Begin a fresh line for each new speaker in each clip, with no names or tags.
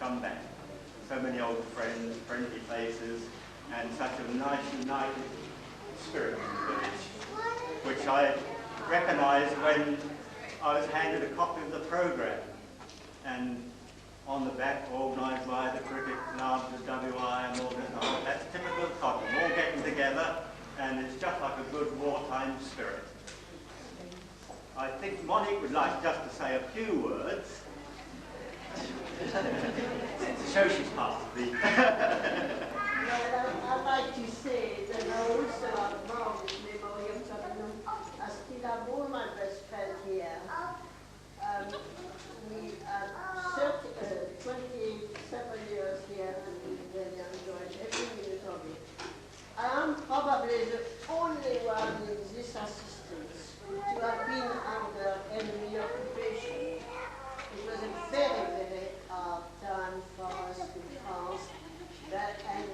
come back. So many old friends, friendly faces, and such a nice united spirit in the village, which I recognised when I was handed a copy of the programme. And on the back, organised by the cricket club, the WI and all that. That's typical of Cotton, all getting together, and it's just like a good wartime spirit. I think Monique would like just to say a few words to show she's part of the...
I'd like to say that I also have Maurice Memorial Tottenham as still have all my best friends here. We are 27 years here and we really enjoyed every minute of it. I am probably the only one in this assistance to have been under enemy occupation. It was a very, very hard time for us in France. And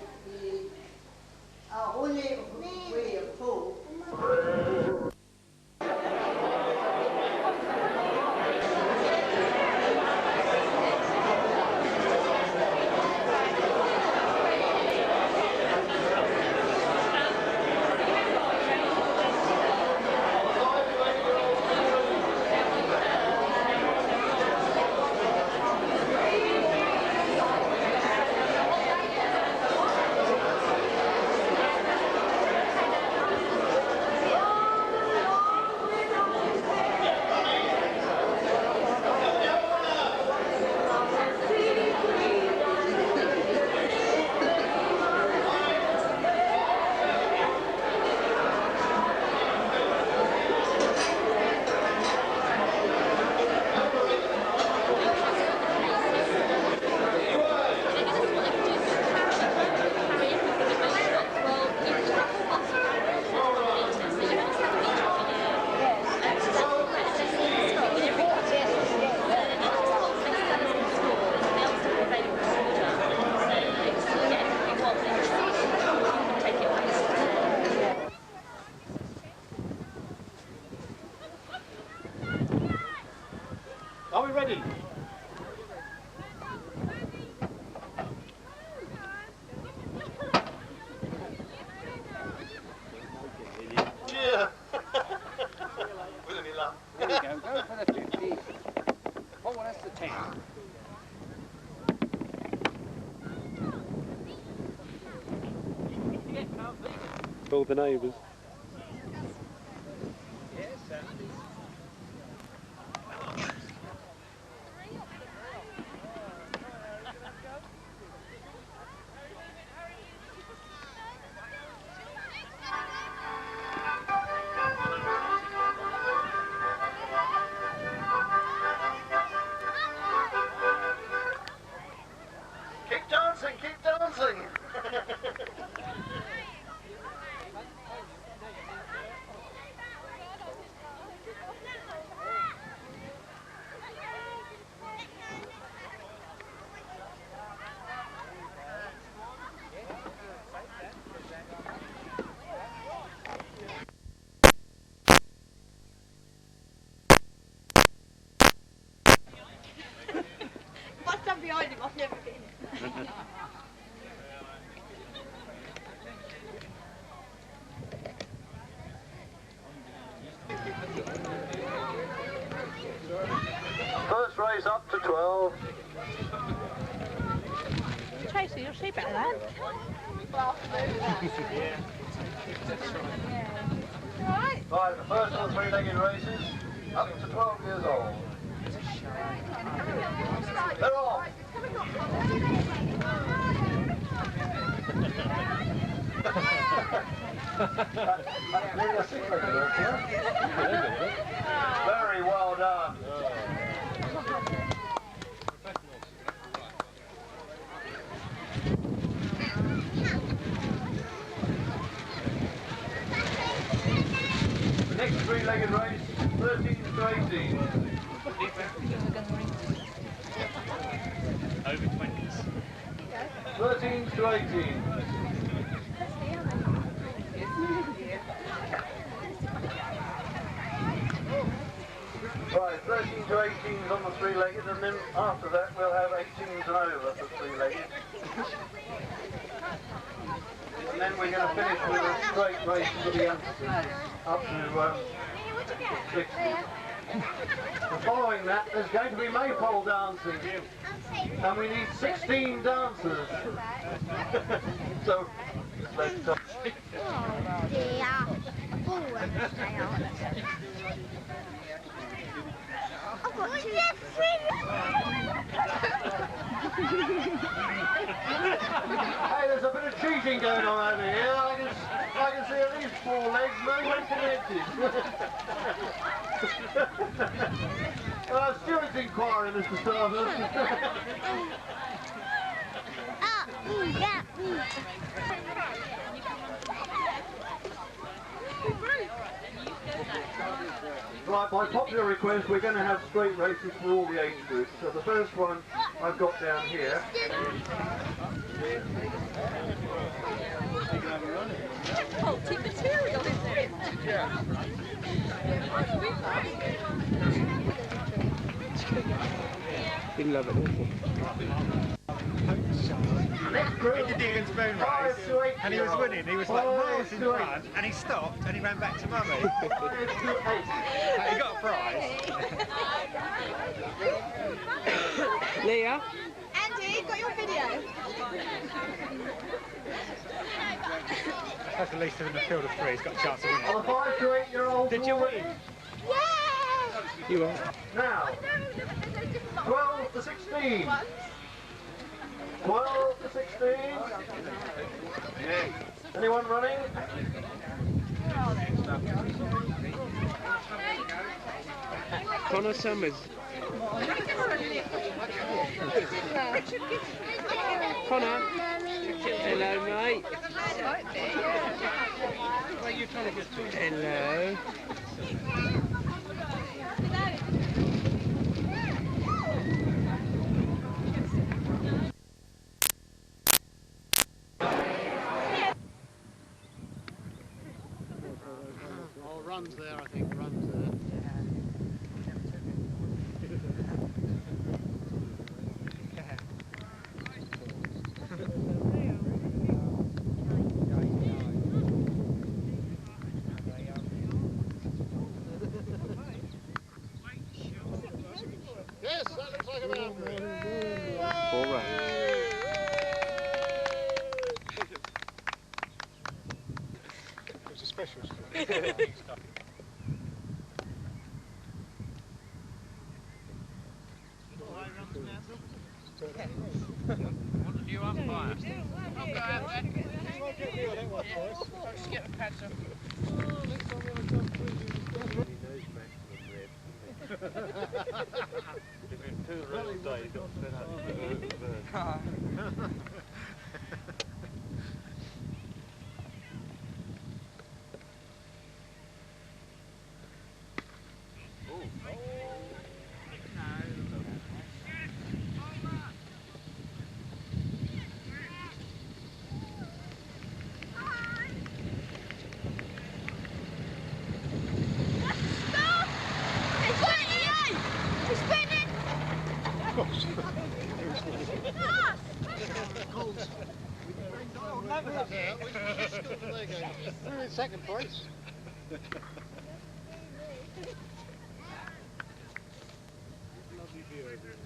our only way of hope
Are we ready?
Yeah. With any luck.
There we go. Go for the 50. Oh, well, that's the 10.
All the neighbours.
Keep dancing, keep dancing.
What's up behind him? I've never been.
First race up to 12.
Tracy, you'll see better than that.
Right, the first of the three-legged races, up to 12 years old. They're off. That's really a secret, very well done. The next three-legged race, 13 to 18.
Over 20s.
13 to 18. Right, 13 to 18s on the three-legged, and then after that we'll have 18s and over for three-legged. And then we're going to finish with a straight race for the youngsters up to 60. And following that, there's going to be maypole dancing, and we need 16 dancers. So let's go.
Oh dear. Forward, stay on. I've got two.
Hey, there's a bit of cheating going on over here. I can see at least 4 legs, no one connected. Stuart's inquiring, Mr. Starhurst.
Yeah.
Right, by popular request, we're going to have straight races for all the age groups. So the first one I've got down here.
Faulty material, isn't it?
Didn't love it.
Next group,
He did the Ian Spoon
5
race,
to 8
and he was winning. He was like miles in front, and he stopped, and he ran back to mummy.
5 to 8.
He got a prize.
Leah?
Andy, got your video?
That's the least in the field of 3. He's got a chance to win.
Are the 5 to 8-year-olds
Did you
all ready?
win?
Yeah!
You are.
Now, 12 to 16. 12 to 16. Anyone running?
Connor Summers. Connor. Hello, mate. Hello.
Runs there, I think, runs there. Yes, that looks like a boundary.
All right.
It was a special.
What a new umpire. I'll go out there. Just get the pads up.
They're in second place.
Lovely view over there.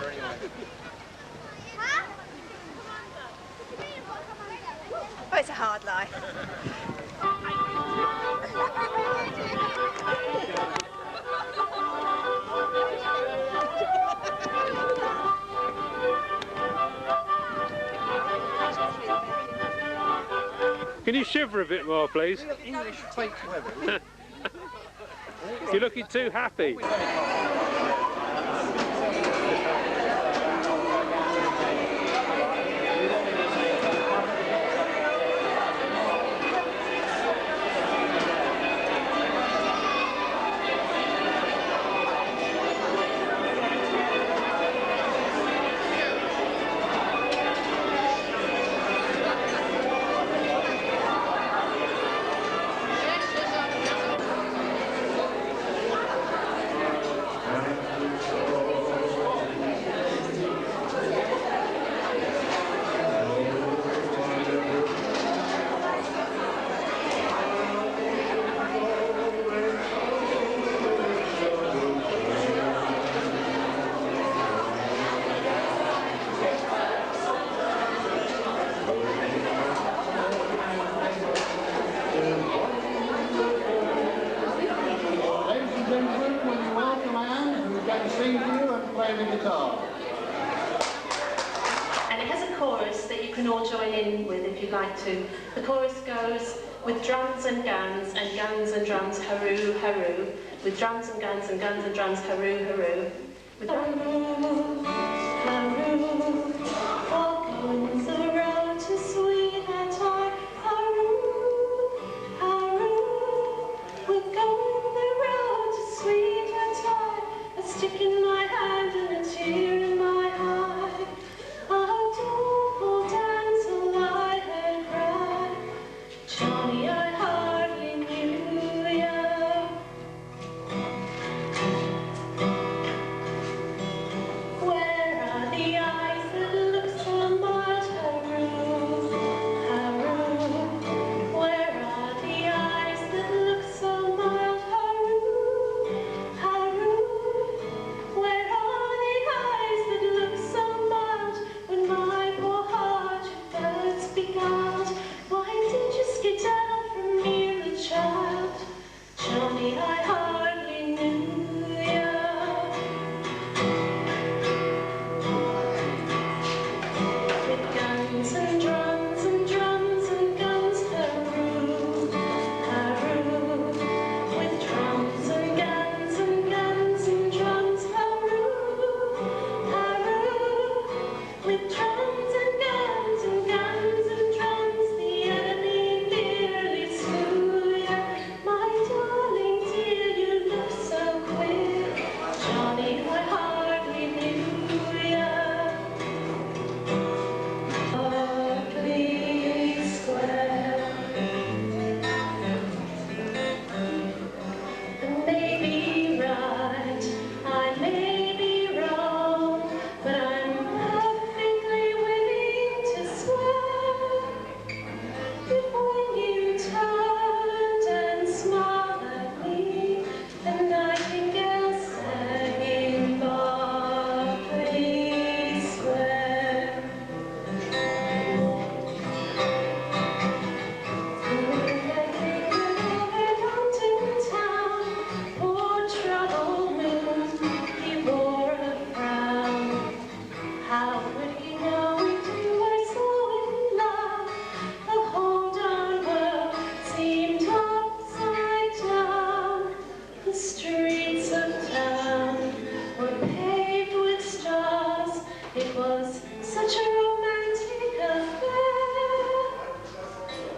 matter anyway.
Oh, it's a hard life.
Can you shiver a bit more, please?
English fake weather.
You're looking too happy.
Ladies and gentlemen, will you welcome Anne, who's going to sing to you and play the guitar.
And it has a chorus that you can all join in with if you'd like to. The chorus goes, with drums and guns and drums, hurroo, hurroo. With drums and guns and drums, hurroo, hurroo. With hurroo, hurroo. Walk on the road to sweetheart, hurroo, hurroo. We're going the road to sweetheart, a stick in my hand and a tear in my eye. Oh, don't dance till I heard cry. Johnny, I hardly knew ya. Where are the eyes that look so much hurroo, hurroo? Where are the eyes that look so much hurroo, hurroo? Where are the eyes that look so much when my poor heart should first be God? Why did you skid out from me, the child? Johnny, I hardly knew ya. With guns and drums and guns, hurroo, hurroo. With drums and guns and drums, hurroo, hurroo. With drums and guns and drums, the enemy nearly slew ya. My darling dear, you look so queer. Johnny, I hardly knew ya. Berkeley Square. I may be right, I may be wrong, but I'm perfectly willing to swear that when you turned and smiled at me, the nightingale sang in Berkeley Square. When I think of London town, poor troubled moon, he wore a frown. How could he know we were so in love? The whole darn world seemed upside down. The streets of town were paved with stars. It was such a romantic affair.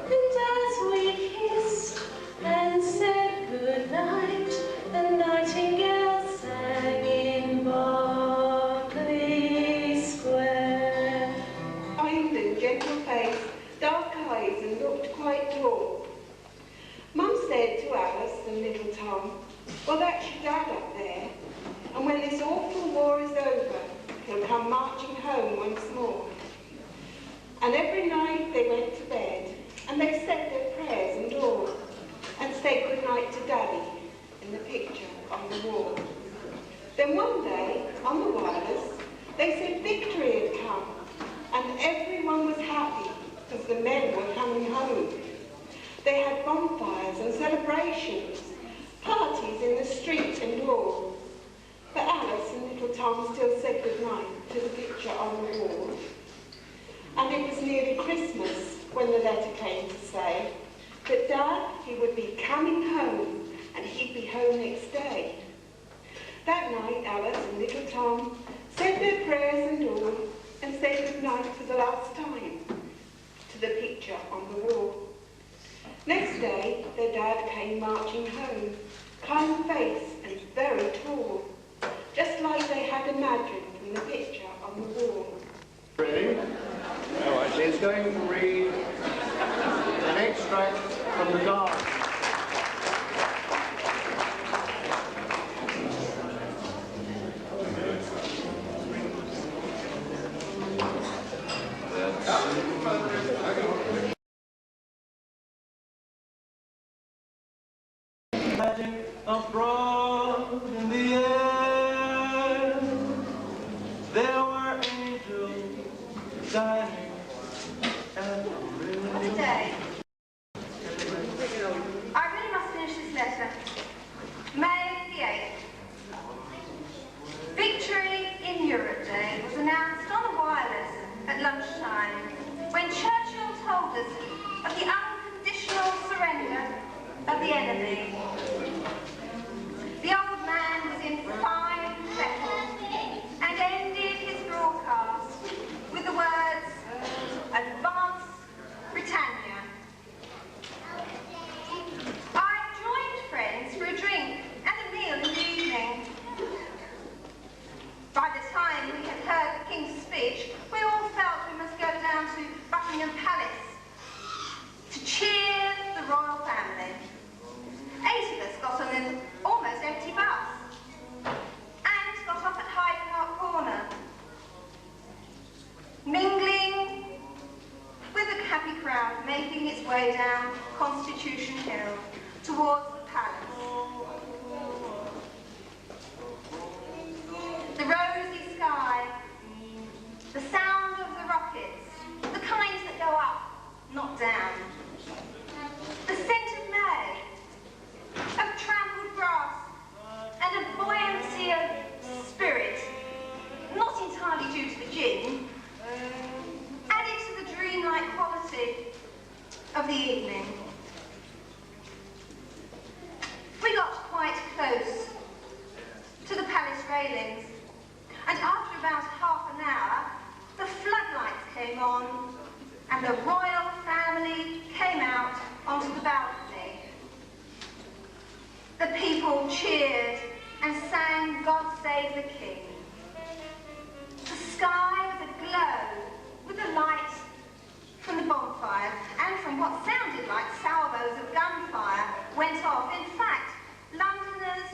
And as we kissed and said goodnight, the nightingale sang in Berkeley Square.
Kind and gentle face, dark eyes, and looked quite tall. Mum said to Alice and little Tom, well, that's your dad up there, and when this awful war is over, he'll come marching home once more. And every night they went to bed, and they said their prayers and all, and said goodnight to Daddy in the picture on the wall. Then one day, on the wireless, They said victory had come, and everyone was happy as the men were coming home. They had bonfires and celebrations, parties in the street and lawn. But Alice and little Tom still said goodnight to the picture on the wall. And it was nearly Christmas when the letter came to say that Dad, he would be coming home and he'd be home next day. That night, Alice and little Tom said their prayers and all and said goodnight for the last time to the picture on the wall. Next day, their dad came marching home, kind faced and very tall, just like they had imagined from the picture on the wall.
Is going to read an extract from the diary.
Abroad in the air, there were angels shining and
Today, I really must finish this letter. May the 8th. Victory in Europe Day was announced on the wireless at lunchtime when Churchill told us of the unconditional surrender of the enemy. The old man was in fine fettle and ended his broadcast with the words, "Advance Britannia." I joined friends for a drink and a meal in the evening. By the time we had heard the King's speech, we all felt we must go down to Buckingham Palace to cheer the royal family. 8 of us got on an almost empty bus and got off at Hyde Park Corner, mingling with the happy crowd making its way down Constitution Hill towards the palace. The rosy sky, the sound of the rockets, the kinds that go up, not down, the scent of May, of trampled grass, and a buoyancy of spirit, not entirely due to the gin, added to the dreamlike quality of the evening. We got quite close to the palace railings, and after about half an hour, the floodlights came on, and the royal family came out onto the balcony. The people cheered and sang "God Save the King." The sky was aglow with the light from the bonfire and from what sounded like salvos of gunfire went off. In fact, Londoners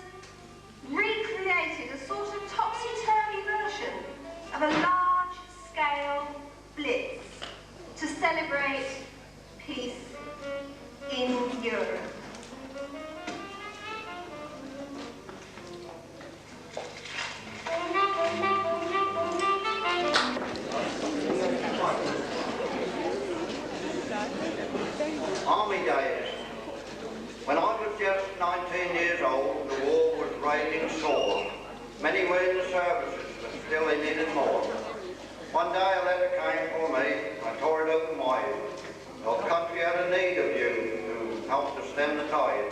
recreated a sort of topsy-turvy version of a large-scale blitz to celebrate peace in Europe.
Army days. When I was just 19 years old, the war was raging sore. Many were in the services, but still they needed more. One day a letter came for me. I tore it open wide. Your country had a need of you to help to stem the tide.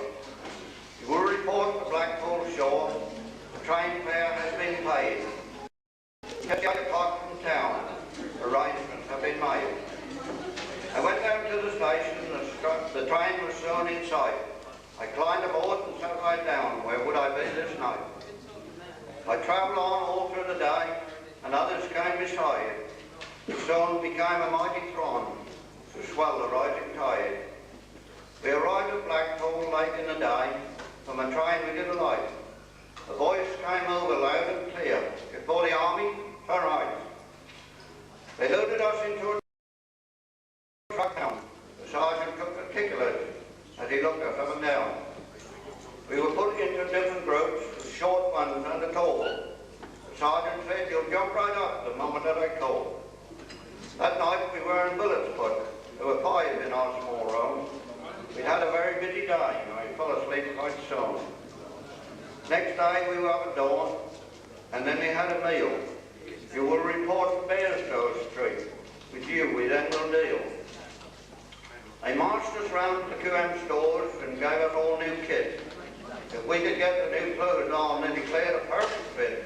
You will report to Blackpool shore. The train fare has been paid. Just 8 o'clock from town. Arrangements have been made. I went down to the station. The train was soon in sight. I climbed aboard and sat right down. Where would I be this night? I travelled on all through the day, and others came beside. It soon became a mighty throng to swell the rising tide. We arrived at Blackpool late in the day. From a train we did alight. A voice came over loud and clear. Before the army, turn right. They loaded us into a truck down. The sergeant took particulars as he looked us up and down. We were put into different groups, the short ones and the tall. The The sergeant said, "You'll jump right up the moment that I call." That night we were in billets, but there were 5 in our small room. We'd had a very busy day, and I fell asleep quite soon. Next day we were up at dawn, and then we had a meal. You will report to Bairstow Street. With you we then will deal. They marched us round the QM stores and gave us all new kit. If we could get the new clothes on, they declared a perfect fit.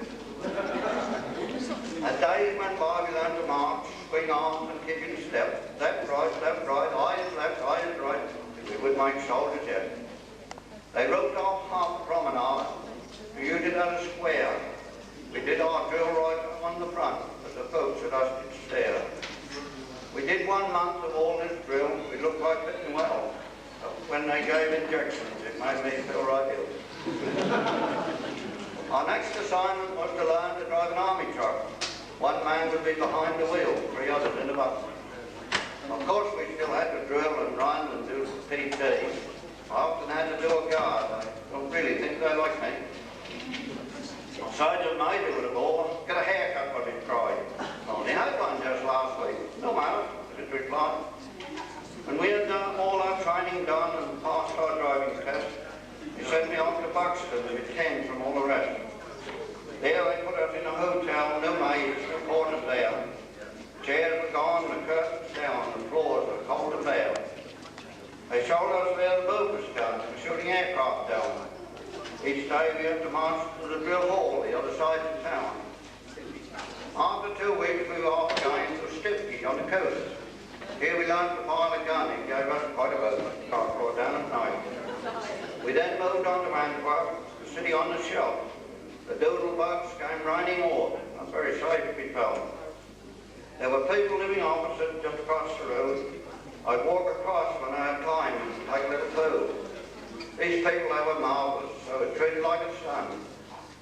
As days went by, we learned to march, swing arms and kick in step. Left, right, eyes left, eyes right. We would make soldiers yet. They roped off half the promenade. We used it as a square. We did our drill right on the front, but the folks at us did stare. We did 1 month of all this drill. We looked like fitting well. But when they gave injections, it made me feel right ill. Our next assignment was to learn to drive an army truck. 1 man would be behind the wheel, 3 others in the bus. Of course, we still had to drill and run and do PT. I often had to do a guard. I don't really think they liked me. Sergeant Major would have all get a haircut when he cried. Only had one just last week. No matter, it replied. When we had done all our training done and passed our driving test, he sent me off to Buxton with 10 from all the rest. There they put us in a hotel, no maids, no porters there. Chairs were gone, the curtains down, the floors were cold and bare. They showed us where the Bofors guns were shooting aircraft down. Each day we had to march to the drill hall, the other side of town. After 2 weeks we were off going to Stipke on the coast. Here we learned to fire a gun. It gave us quite a boat. Got brought down at night. We then moved on to Antwerp, the city on the shelf. The doodlebugs came raining off. Not very safe, we felt. There were people living opposite, just across the road. I'd walk across when I had time and take a little food. These people, they were marvellous, so we were treated like a son.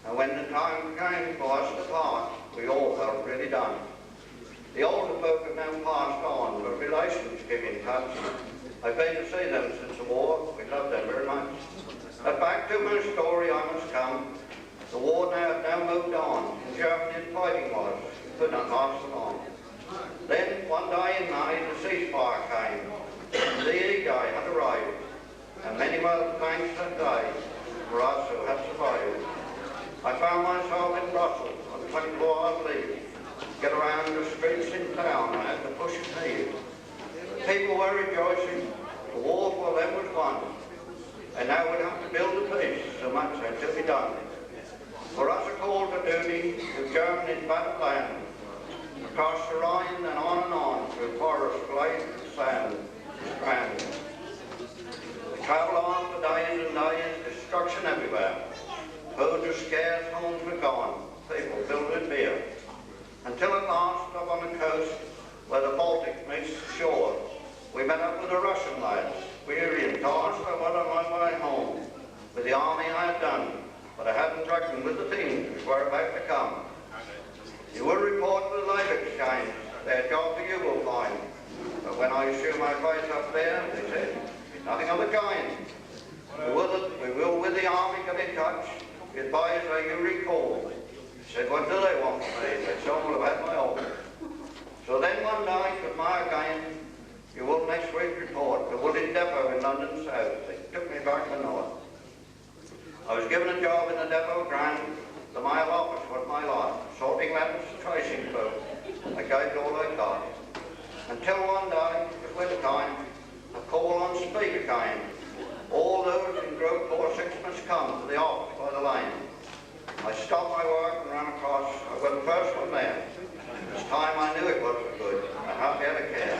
And when the time came for us to part, we all felt really done. The older folk have now passed on, but relations keep in touch. I've been to see them since the war. We love them very much. But back to my story I must come. The war now moved on. In Germany the fighting was. It could not last so long. Then one day in May the ceasefire came. And the E-Day had arrived. And many were the thanks that day for us who had survived. I found myself in Brussels on 24 hours leave. Get around the streets in town, I had to push and heave. People were rejoicing. The war for them was won. And now we'd have to build a peace, so much had to be done. For us a call to duty to Germany's battle land. Across the Rhine and on through forest, glade, sand, strand. We travel on for days and days, destruction everywhere. Food was scarce, homes were gone, people filled with fear. Until at last, up on the coast, where the Baltic meets the shore, we met up with the Russian lads, weary and tossed. I was on my way home. With the army I had done, but I hadn't reckoned with the things which were about to come. You will report to the Labour Exchange, their job for you will find. But when I showed my face up there, they said, nothing of the kind. We will with the army get in touch. Advise how you recall. Said, what do they want from me? They said, well, I've had my own. So then one night with my again, you will next week report, the Wooded Depot in London South. They took me back to North. I was given a job in the depot ground. The mail office was my lot, sorting letters, tracing folk. I gave it all I got. Until one day, it was winter time, a call on speaker came. All those in Group 46 must come to the office by the lane. I stopped my work and ran across. I was the first one there. This time I knew it wasn't good. I hardly had a care.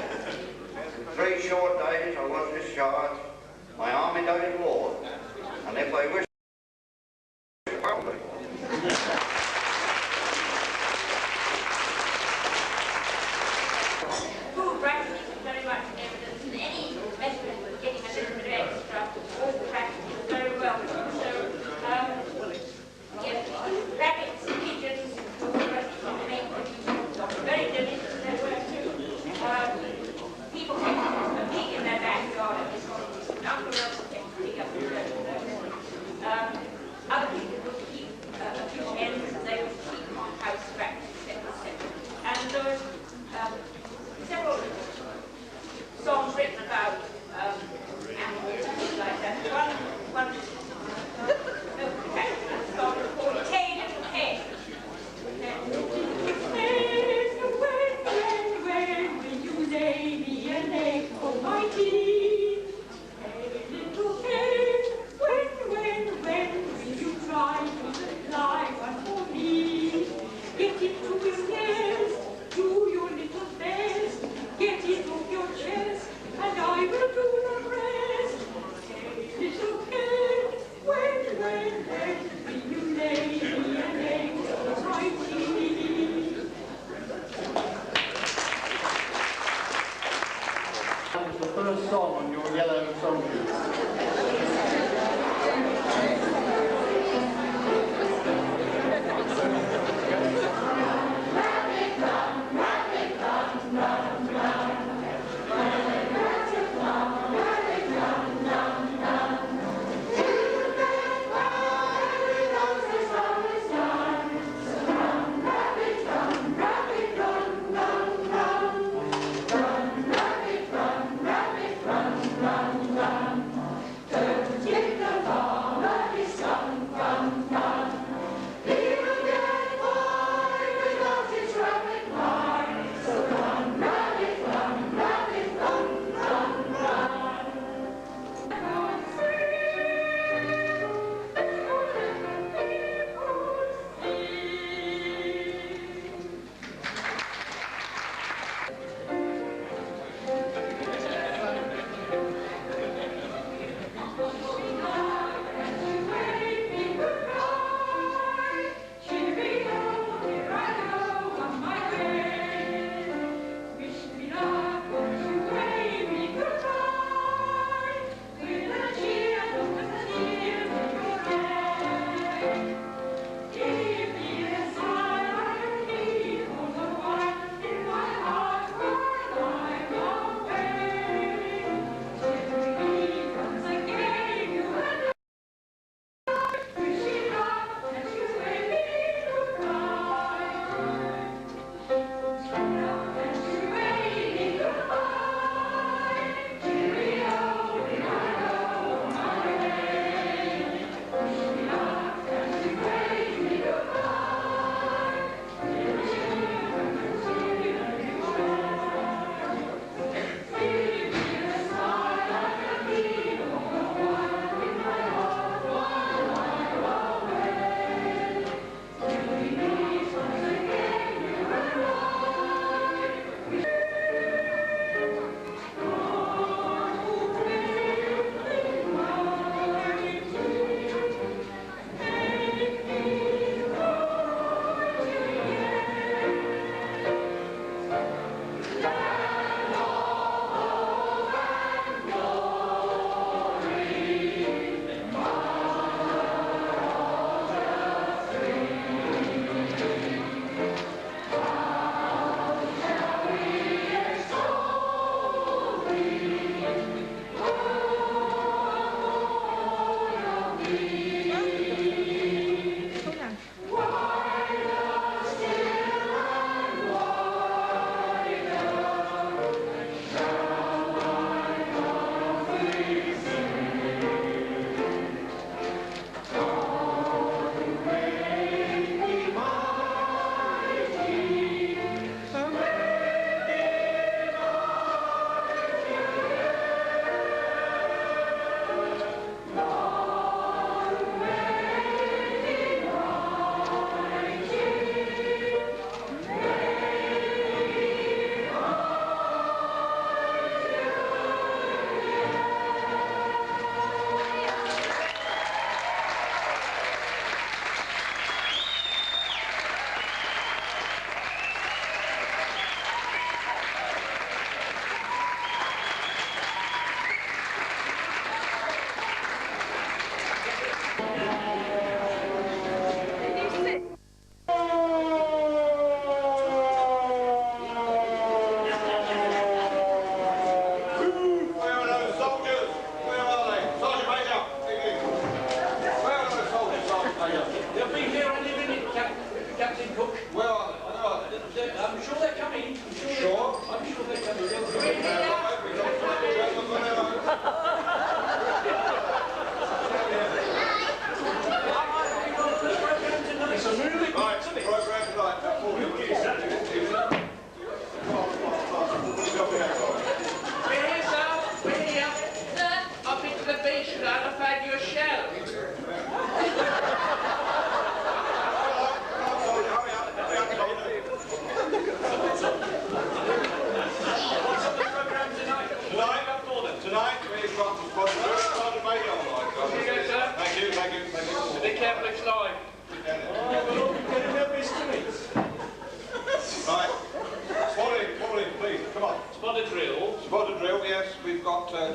In 3 short days I was discharged. My army days war. And if they wish, probably.
Food practice is very much evidence, and any method of getting a little bit extra, all practice very well. So, yes, rabbits, pigeons, all the rest of them make very delicious they were too. People kept a pig in their backyard, and this one, Uncle Russell kept a pig up in the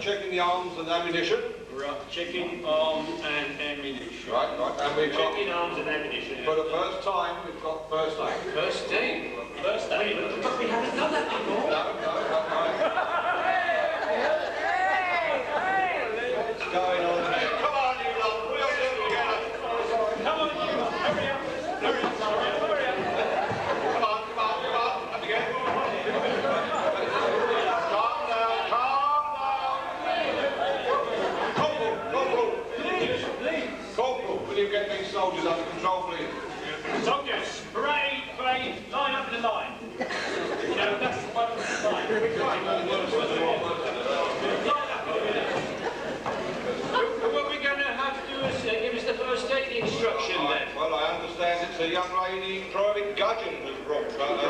checking the arms and ammunition.
Right, checking arms and ammunition.
Right, and we've got...
Checking arms and ammunition.
For the first time, we've got first aid.
First aid? First aid? But we haven't done that before.
No. What's going on here? Come on, you lot, we'll do it together.
Come on, you lot, hurry up. Hurry up.
Come on, up again. Calm down. Corporal, will you get these soldiers under control, please?
Soldiers, parade, line up in a line. You know, that's one of the line. What we're going to have to do is give us the first aid instruction then.
Well, I understand it's a young lady, Private Gudgeon, was brought. Private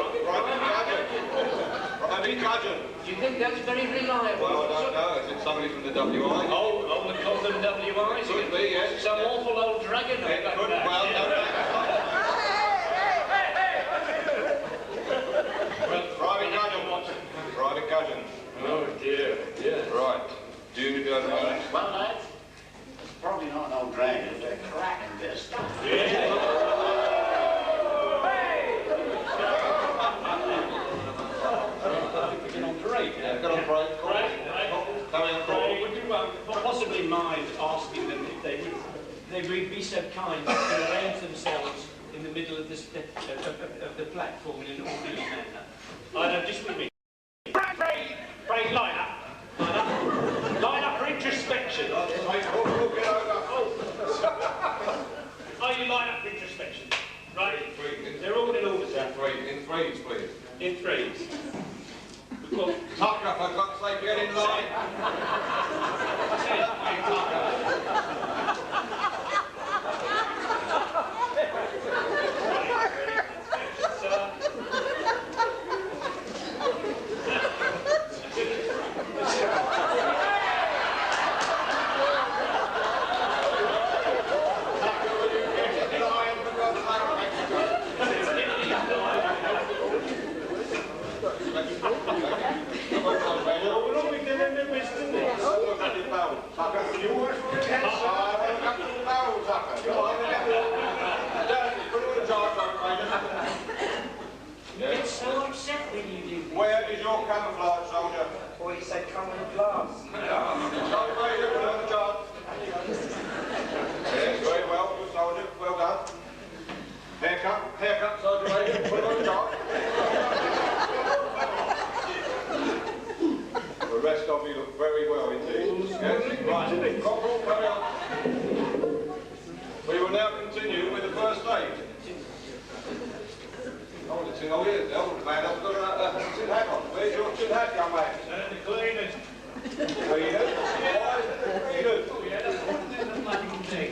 Gudgeon.
Do you think that's very reliable?
Well, I don't know. Is it somebody from the WI?
Oh, we call them WIs?
Could be, yes.
Some awful old dragon.
It could, well, Private Gudgeon.
Oh dear, yes.
Right. Do you know that?
Well, lads, it's probably not an old dragon, they're cracking this stuff.
Get on parade.
Get on parade.
Would you possibly mind asking them if they would be so kind as to arrange themselves in the middle of the platform in an orderly manner? I know, just with me. Parade, line up. Line up for introspection. Are you line up for introspection? Right? They're all in order, sir.
In threes, please.
In threes.
Tucker, for God's sake, get in line.
You get so upset when you do.
Where is your camouflage, soldier?
Boy, you said come with a glass.
Yes, very well, good soldier, well done. Haircut, soldier, put it on the chart. The rest of you look very well indeed. Yes, right. Corporal, carry on. We will now continue with the first aid. Oh, it's in all ears. The old man has got a tin hat on. Where's your tin hat, young man?
The cleaners.
Cleaners? Why? Cleaners?
Yeah, that's one thing that bloody thing.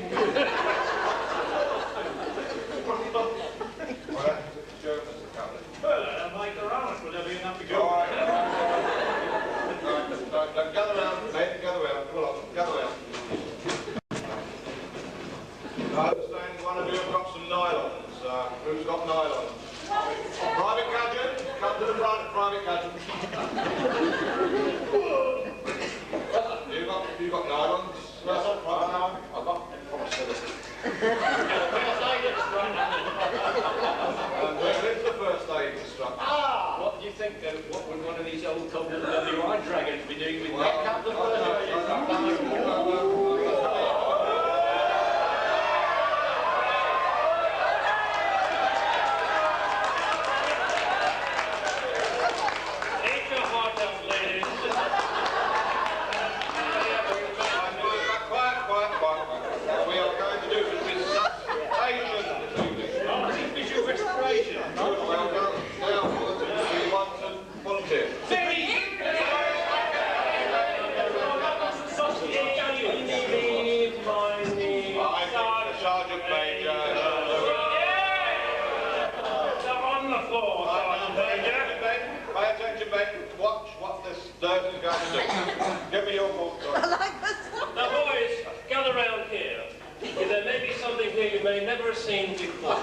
Well, that's the Germans are coming.
Well, they'll make their own. Will there be enough to go?
All right. Gather round, men, gather round. Come along, gather round. I understand one of you have got some nylons. Who's got nylons? Private Gudgeon, come to the front, Private Gudgeon. You got nylons? Yes, I've got And where is the first aid instructor?
What do you think, what would one of these old WI dragons be doing with that?
Watch what this nurse is going to do. Give me your book.
Now, boys, gather round here. There may be something here you may never have seen before.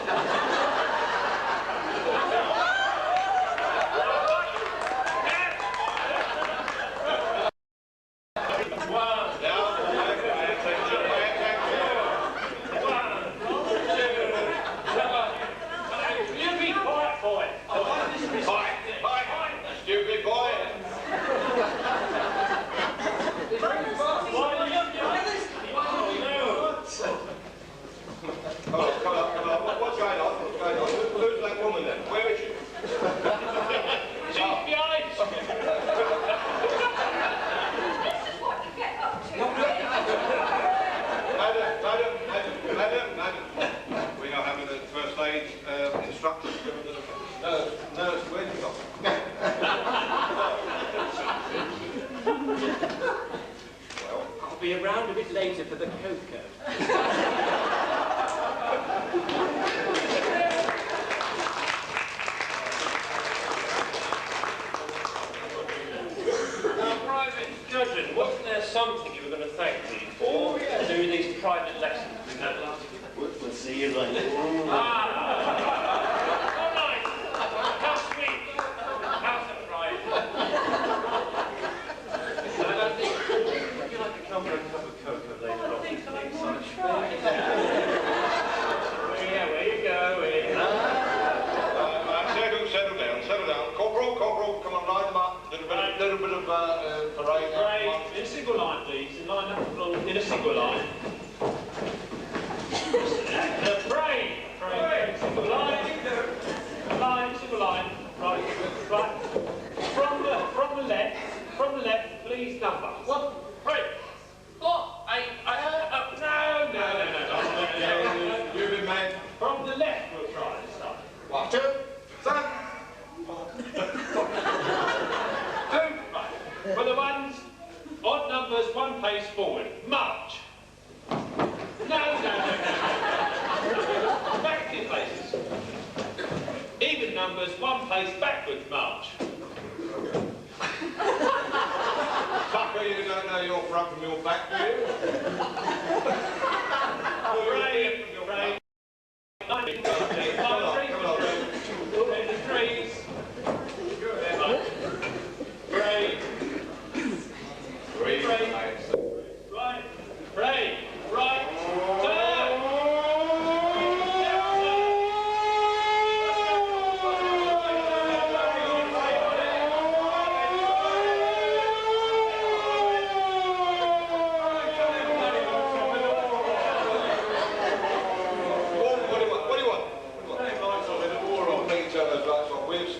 Nurse, where'd you go?
Well, I'll be around a bit later for the cocoa. Private Judging, wasn't there something you were going to thank me for? Doing these private lessons in that last...
We'll see you later.
All right. How sweet. How surprising. Would you like to come for a cup of cocoa later on? I think so. Yeah, where you going?
Settle down. Corporal, come on, line them up. Little bit of parade.
Parade. In a single line, please. Line up in a single line. Parade. Single line. Single line. Right. From the left, please number. What? Right. What? No.
You've been made.
From the left, we'll try this time.
1, 2, 3.
Right. For the ones, odd numbers, one pace forward. March. No. Back to your places. Even numbers, one pace backwards. March.
Fucker, you don't know your front from your back, do you?
Right. Trees. Right. Turn.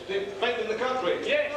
Defending the country.
Yes.